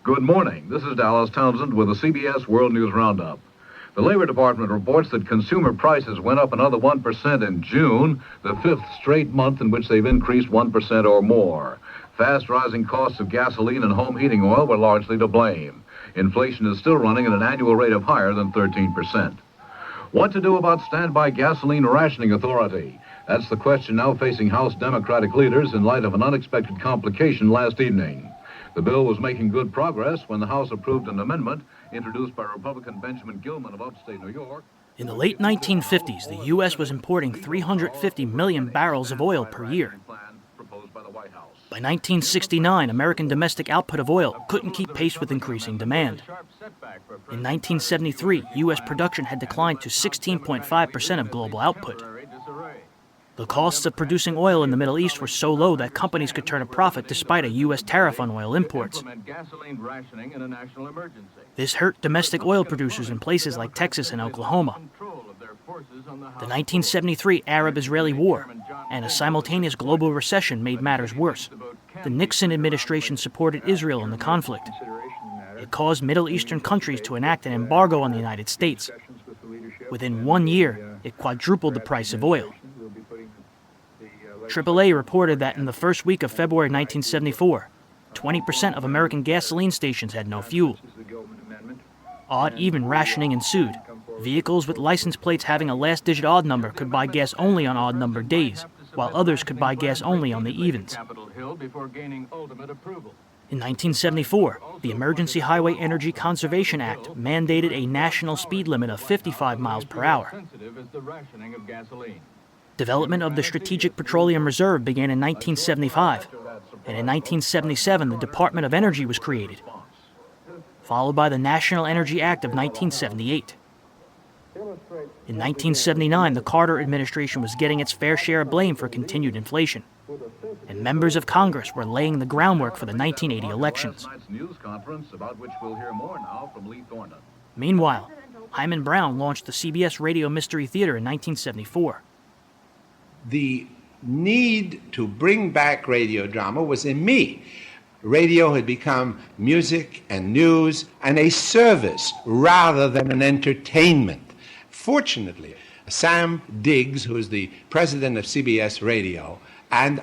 Good morning. This is Dallas Townsend with the CBS World News Roundup. The Labor Department reports that consumer prices went up another 1% in June, the fifth straight month in which they've increased 1% or more. Fast rising costs of gasoline and home heating oil were largely to blame. Inflation is still running at an annual rate of higher than 13%. What to do about standby gasoline rationing authority? That's the question now facing House Democratic leaders in light of an unexpected complication last evening. The bill was making good progress when the House approved an amendment introduced by Republican Benjamin Gilman of upstate New York. In the late 1950s, the U.S. was importing 350 million barrels of oil per year. By 1969, American domestic output of oil couldn't keep pace with increasing demand. In 1973, U.S. production had declined to 16.5% of global output. The costs of producing oil in the Middle East were so low that companies could turn a profit despite a U.S. tariff on oil imports. This hurt domestic oil producers in places like Texas and Oklahoma. The 1973 Arab-Israeli War and a simultaneous global recession made matters worse. The Nixon administration supported Israel in the conflict. It caused Middle Eastern countries to enact an embargo on the United States. Within 1 year, it quadrupled the price of oil. AAA reported that in the first week of February 1974, 20% of American gasoline stations had no fuel. Odd-even rationing ensued. Vehicles with license plates having a last-digit odd number could buy gas only on odd-numbered days, while others could buy gas only on the evens. In 1974, the Emergency Highway Energy Conservation Act mandated a national speed limit of 55 miles per hour. Development of the Strategic Petroleum Reserve began in 1975, and in 1977 the Department of Energy was created, followed by the National Energy Act of 1978. In 1979, the Carter administration was getting its fair share of blame for continued inflation, and members of Congress were laying the groundwork for the 1980 elections. Meanwhile, Hyman Brown launched the CBS Radio Mystery Theater in 1974. The need to bring back radio drama was in me. Radio had become music and news and a service rather than an entertainment. Fortunately, Sam Diggs, who is the president of CBS Radio, and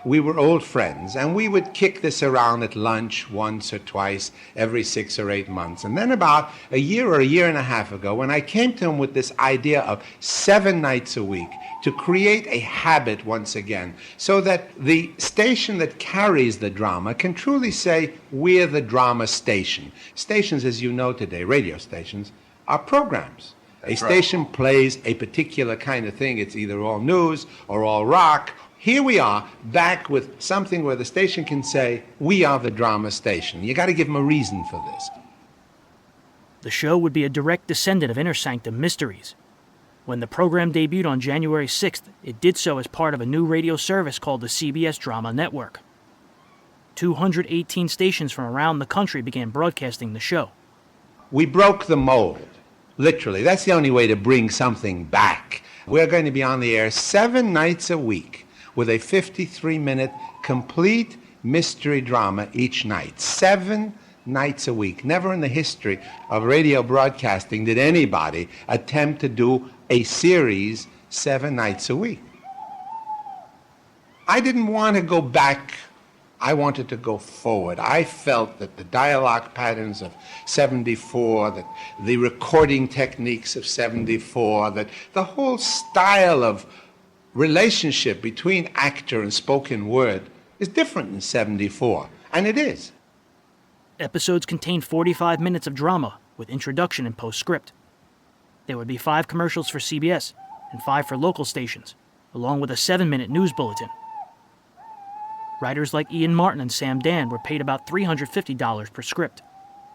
we were old friends, and we would kick this around at lunch once or twice every 6 or 8 months. And then about a year or a year and a half ago, when I came to him with this idea of 7 nights a week, to create a habit once again, so that the station that carries the drama can truly say, we're the drama station. Stations, as you know today, radio stations, are programs. A station plays a particular kind of thing. It's either all news or all rock. Here we are, back with something where the station can say, we are the drama station. You got to give them a reason for this. The show would be a direct descendant of Inner Sanctum Mysteries. When the program debuted on January 6th, it did so as part of a new radio service called the CBS Drama Network. 218 stations from around the country began broadcasting the show. We broke the mold, literally. That's the only way to bring something back. We're going to be on the air 7 nights a week with a 53-minute complete mystery drama each night. 7 nights a week. Never in the history of radio broadcasting did anybody attempt to do a series 7 nights a week. I didn't want to go back. I wanted to go forward. I felt that the dialogue patterns of 74, that the recording techniques of 74, that the whole style of relationship between actor and spoken word is different in 74, and it is. Episodes contained 45 minutes of drama with introduction and postscript. There would be 5 commercials for CBS and 5 for local stations, along with a 7-minute news bulletin. Writers like Ian Martin and Sam Dan were paid about $350 per script.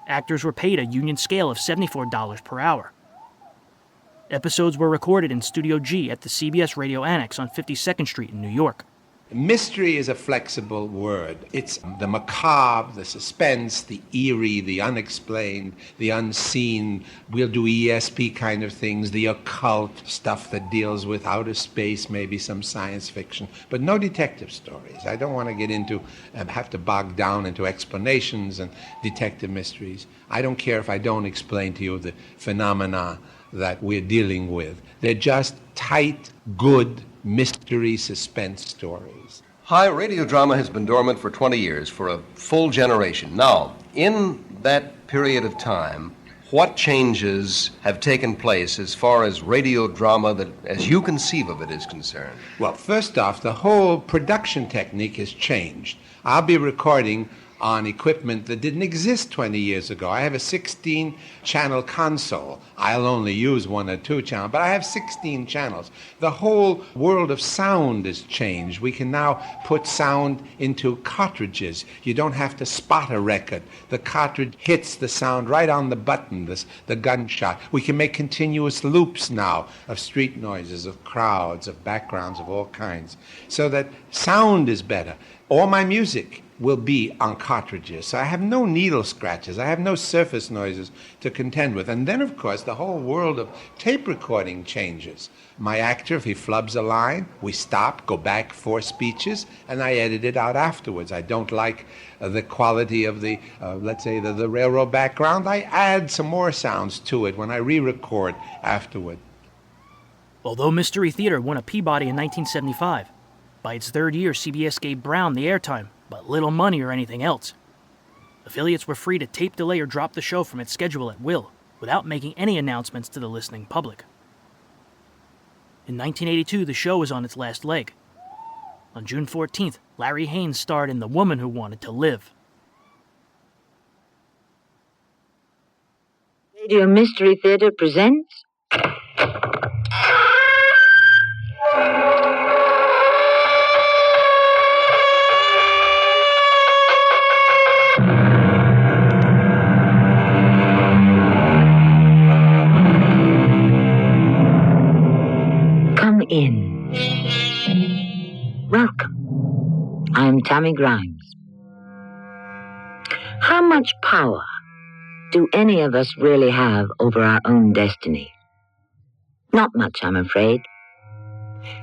Actors were paid a union scale of $74 per hour. Episodes were recorded in Studio G at the CBS Radio Annex on 52nd Street in New York. Mystery is a flexible word. It's the macabre, the suspense, the eerie, the unexplained, the unseen. We'll do ESP kind of things, the occult stuff that deals with outer space, maybe some science fiction, but no detective stories. I don't want to get into, have to bog down into explanations and detective mysteries. I don't care if I don't explain to you the phenomena that we're dealing with. They're just tight, good, mystery suspense stories. Hi, radio drama has been dormant for 20 years, for a full generation. Now, in that period of time, what changes have taken place as far as radio drama that, as you conceive of it, is concerned? Well, first off, the whole production technique has changed. I'll be recording on equipment that didn't exist 20 years ago. I have a 16-channel console. I'll only use 1 or 2 channels, but I have 16 channels. The whole world of sound has changed. We can now put sound into cartridges. You don't have to spot a record. The cartridge hits the sound right on the button, the gunshot. We can make continuous loops now of street noises, of crowds, of backgrounds of all kinds, so that sound is better. All my music will be on cartridges. So I have no needle scratches. I have no surface noises to contend with. And then, of course, the whole world of tape recording changes. My actor, if he flubs a line, we stop, go back 4 speeches, and I edit it out afterwards. I don't like the quality of the, let's say, the railroad background. I add some more sounds to it when I re-record afterward. Although Mystery Theater won a Peabody in 1975, by its 3rd year, CBS gave Brown the airtime, but little money or anything else. Affiliates were free to tape delay or drop the show from its schedule at will, without making any announcements to the listening public. In 1982, the show was on its last leg. On June 14th, Larry Haynes starred in The Woman Who Wanted to Live. Radio Mystery Theater presents... in. Welcome. I'm Tammy Grimes. How much power do any of us really have over our own destiny? Not much, I'm afraid.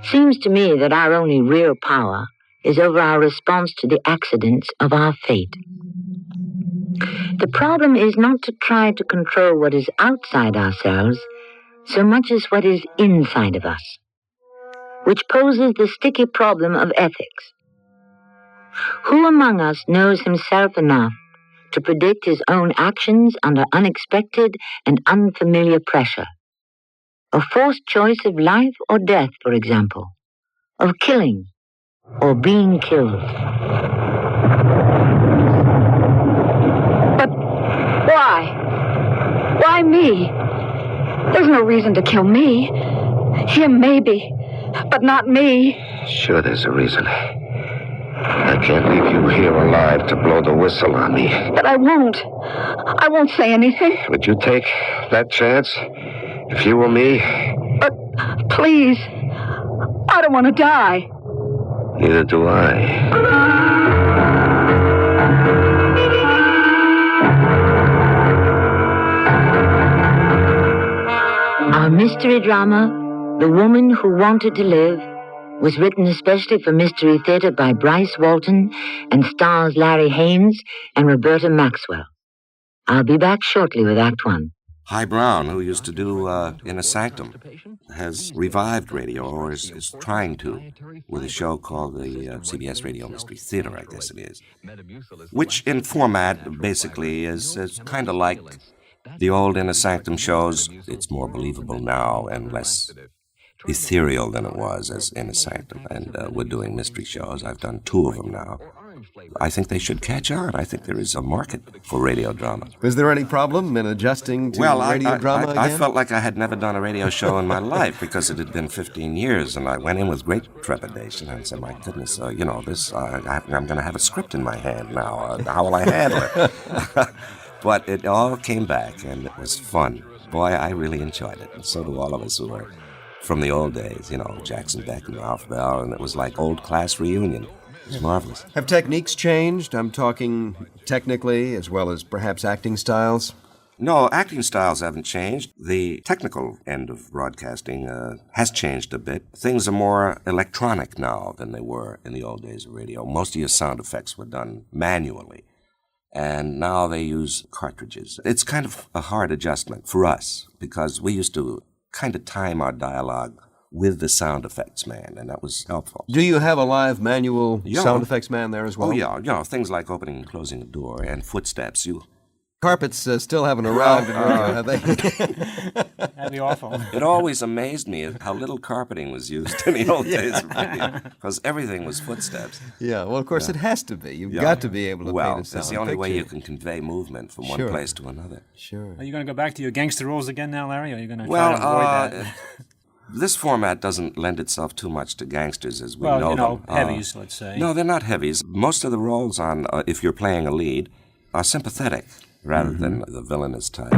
Seems to me that our only real power is over our response to the accidents of our fate. The problem is not to try to control what is outside ourselves so much as what is inside of us, which poses the sticky problem of ethics. Who among us knows himself enough to predict his own actions under unexpected and unfamiliar pressure? A forced choice of life or death, for example, of killing or being killed. But why? Why me? There's no reason to kill me. Him, maybe. But not me. Sure there's a reason. I can't leave you here alive to blow the whistle on me. But I won't. I won't say anything. Would you take that chance? If you were me? But please, I don't want to die. Neither do I. Our mystery drama, The Woman Who Wanted to Live, was written especially for Mystery Theater by Bryce Walton and stars Larry Haynes and Roberta Maxwell. I'll be back shortly with Act One. Hi Brown, who used to do In a Sanctum, has revived radio, or is trying to, with a show called the CBS Radio Mystery Theater, I guess it is, which in format basically is kind of like the old In a Sanctum shows. It's more believable now and less ethereal than it was as In a Sanctum. And we're doing mystery shows. I've done 2 of them now. I think they should catch on. I think there is a market for radio drama. Is there any problem in adjusting to radio drama again? I felt like I had never done a radio show in my life because it had been 15 years, and I went in with great trepidation and said, my goodness, I'm going to have a script in my hand now. How will I handle it? But it all came back, and it was fun. Boy, I really enjoyed it, and so do all of us who are from the old days, you know, Jackson Beck and Ralph Bell, and it was like old class reunion. It was marvelous. Have techniques changed? I'm talking technically as well as perhaps acting styles. No, acting styles haven't changed. The technical end of broadcasting has changed a bit. Things are more electronic now than they were in the old days of radio. Most of your sound effects were done manually, and now they use cartridges. It's kind of a hard adjustment for us, because we used to kind of time our dialogue with the sound effects man, and that was helpful. Do you have a live manual sound effects man there as well? Oh, yeah. You know, things like opening and closing a door and footsteps. Carpets still haven't arrived in radio, have they? That'd be awful. It always amazed me how little carpeting was used in the old days of radio, because everything was footsteps. Yeah, well, of course it has to be. You've got to be able to paint a sound that's the only picture. way you can convey movement from one place to another. Sure. Are you going to go back to your gangster rules again now, Larry, or are you going to try to avoid that? This format doesn't lend itself too much to gangsters as we know them. Heavies, let's say. No, they're not heavies. Most of the roles on, if you're playing a lead, are sympathetic rather than the villainous type.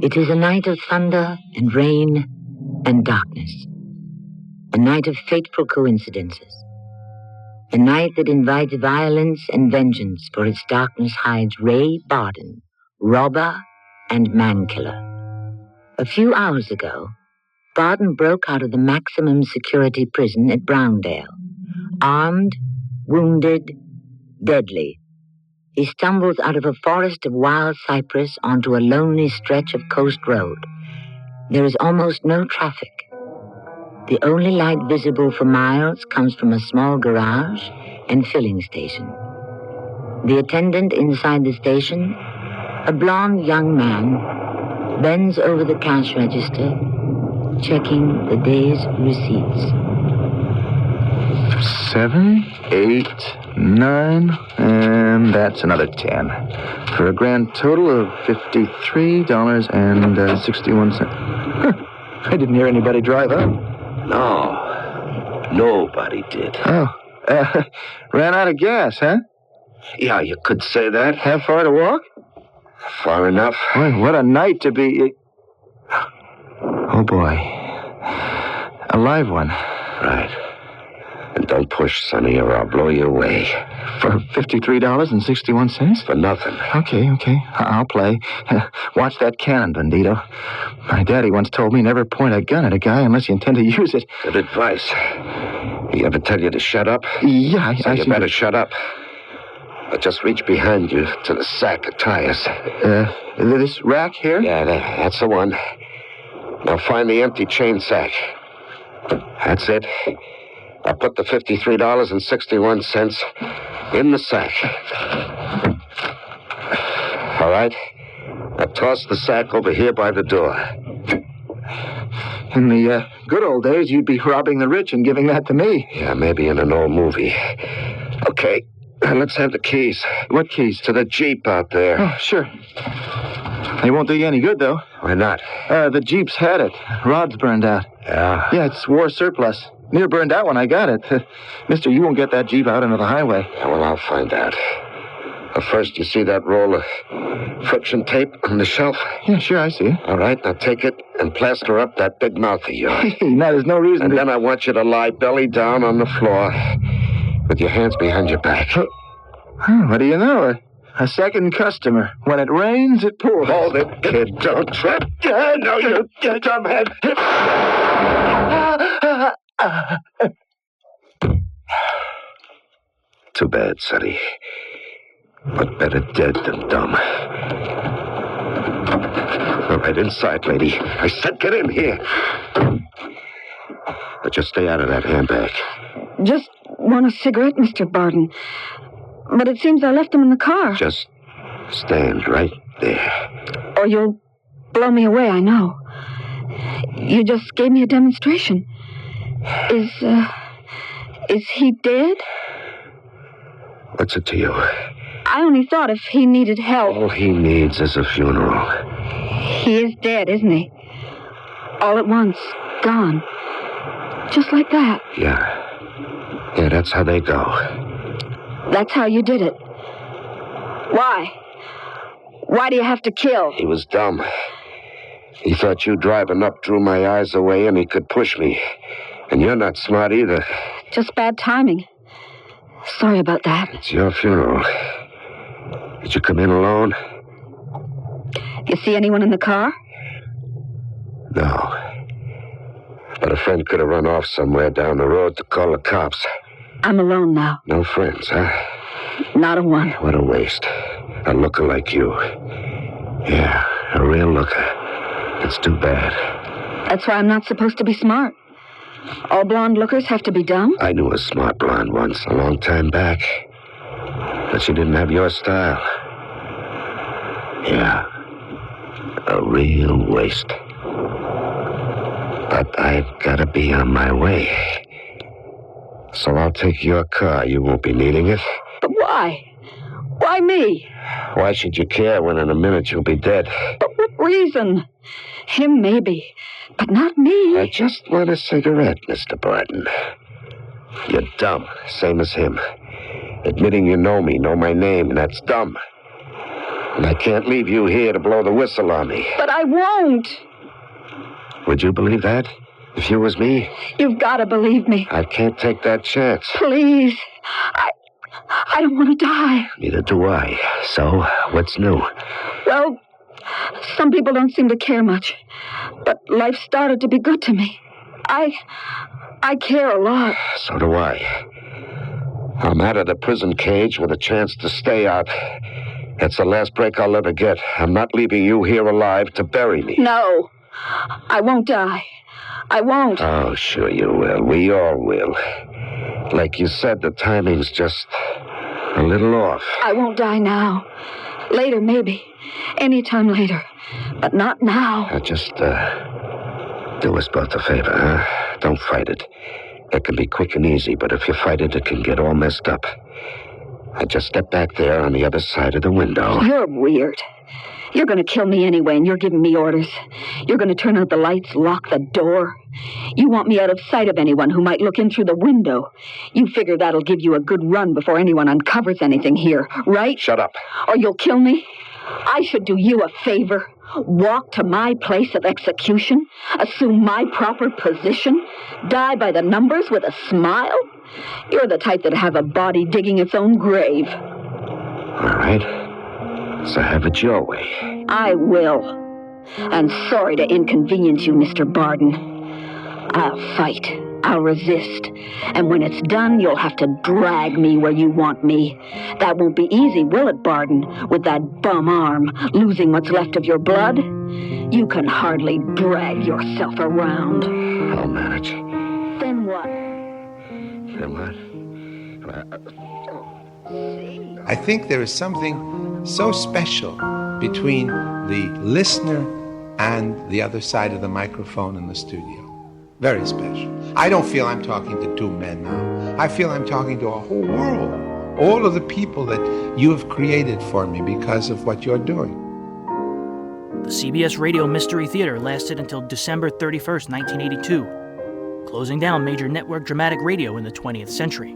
It is a night of thunder and rain and darkness. A night of fateful coincidences. A night that invites violence and vengeance, for its darkness hides Ray Barden, robber and man-killer. A few hours ago, Barden broke out of the maximum security prison at Browndale. Armed, wounded, deadly. He stumbles out of a forest of wild cypress onto a lonely stretch of coast road. There is almost no traffic. The only light visible for miles comes from a small garage and filling station. The attendant inside the station, a blond young man, bends over the cash register, checking the day's receipts. 7, 8, 9, and that's another 10. For a grand total of $53.61. I didn't hear anybody drive up. No, nobody did. Oh, ran out of gas, huh? Yeah, you could say that. Have far to walk? Far enough. Boy, what a night to be... Oh, boy. A live one. Right. And don't push, Sonny, or I'll blow you away. For $53.61? For nothing. Okay. I'll play. Watch that cannon, Bandito. My daddy once told me never point a gun at a guy unless you intend to use it. Good advice. He ever tell you to shut up? Yeah, so you better shut up. But just reach behind you to the sack of tires. This rack here? Yeah, that's the one. Now find the empty chain sack. That's it. I'll put the $53.61 in the sack. All right? Now toss the sack over here by the door. In the good old days, you'd be robbing the rich and giving that to me. Yeah, maybe in an old movie. Okay, let's have the keys. What keys? To the Jeep out there. Oh, sure. They won't do you any good, though. Why not? The Jeep's had it. Rod's burned out. Yeah? Yeah, it's war surplus. Near burned out when I got it. Mister, you won't get that Jeep out into the highway. Yeah, well, I'll find out. First, you see that roll of friction tape on the shelf? Yeah, sure, I see it. All right, now take it and plaster up that big mouth of yours. Now, there's no reason And then I want you to lie belly down on the floor with your hands behind your back. What do you know? A second customer. When it rains, it pours. Hold it, kid. Don't trip. No, you dumbhead. Too bad, Sonny. But better dead than dumb. All right, inside, lady. I said get in here. But just stay out of that handbag. Just want a cigarette, Mr. Barden. But it seems I left them in the car. Just stand right there. Or you'll blow me away, I know. You just gave me a demonstration. Is he dead? What's it to you? I only thought if he needed help. All he needs is a funeral. He is dead, isn't he? All at once. Gone. Just like that. Yeah, that's how they go. That's how you did it. Why? Why do you have to kill? He was dumb. He thought you driving up drew my eyes away and he could push me. And you're not smart either. Just bad timing. Sorry about that. It's your funeral. Did you come in alone? You see anyone in the car? No. But a friend could have run off somewhere down the road to call the cops. I'm alone now. No friends, huh? Not a one. What a waste. A looker like you. Yeah, a real looker. It's too bad. That's why I'm not supposed to be smart. All blonde lookers have to be dumb? I knew a smart blonde once, a long time back. But she didn't have your style. Yeah, a real waste. But I've got to be on my way. So I'll take your car. You won't be needing it. But why? Why me? Why should you care when in a minute you'll be dead? But what reason? Him, maybe. But not me. I just want a cigarette, Mr. Barton. You're dumb, same as him. Admitting you know me, know my name, that's dumb. And I can't leave you here to blow the whistle on me. But I won't. Would you believe that? If you was me? You've got to believe me. I can't take that chance. Please. I don't want to die. Neither do I. So, what's new? Well, some people don't seem to care much. But life started to be good to me. I care a lot. So do I. I'm out of the prison cage with a chance to stay out. That's the last break I'll ever get. I'm not leaving you here alive to bury me. No. I won't die. I won't. Oh, sure you will. We all will. Like you said, the timing's just a little off. I won't die now. Later, maybe. Anytime later. But not now. Just, do us both a favor, huh? Don't fight it. It can be quick and easy, but if you fight it, it can get all messed up. I just step back there on the other side of the window. You're weird. You're going to kill me anyway, and you're giving me orders. You're going to turn out the lights, lock the door. You want me out of sight of anyone who might look in through the window. You figure that'll give you a good run before anyone uncovers anything here, right? Shut up. Or you'll kill me? I should do you a favor. Walk to my place of execution, assume my proper position, die by the numbers with a smile? You're the type that'd have a body digging its own grave. All right. So have it your way. I will. And sorry to inconvenience you, Mr. Barden. I'll fight. I'll resist. And when it's done, you'll have to drag me where you want me. That won't be easy, will it, Barden? With that bum arm, losing what's left of your blood? You can hardly drag yourself around. I'll manage. Then what? Then what? I think there is something so special between the listener and the other side of the microphone in the studio. Very special. I don't feel I'm talking to two men now. I feel I'm talking to a whole world. All of the people that you have created for me because of what you're doing. The CBS Radio Mystery Theater lasted until December 31st, 1982, closing down major network dramatic radio in the 20th century.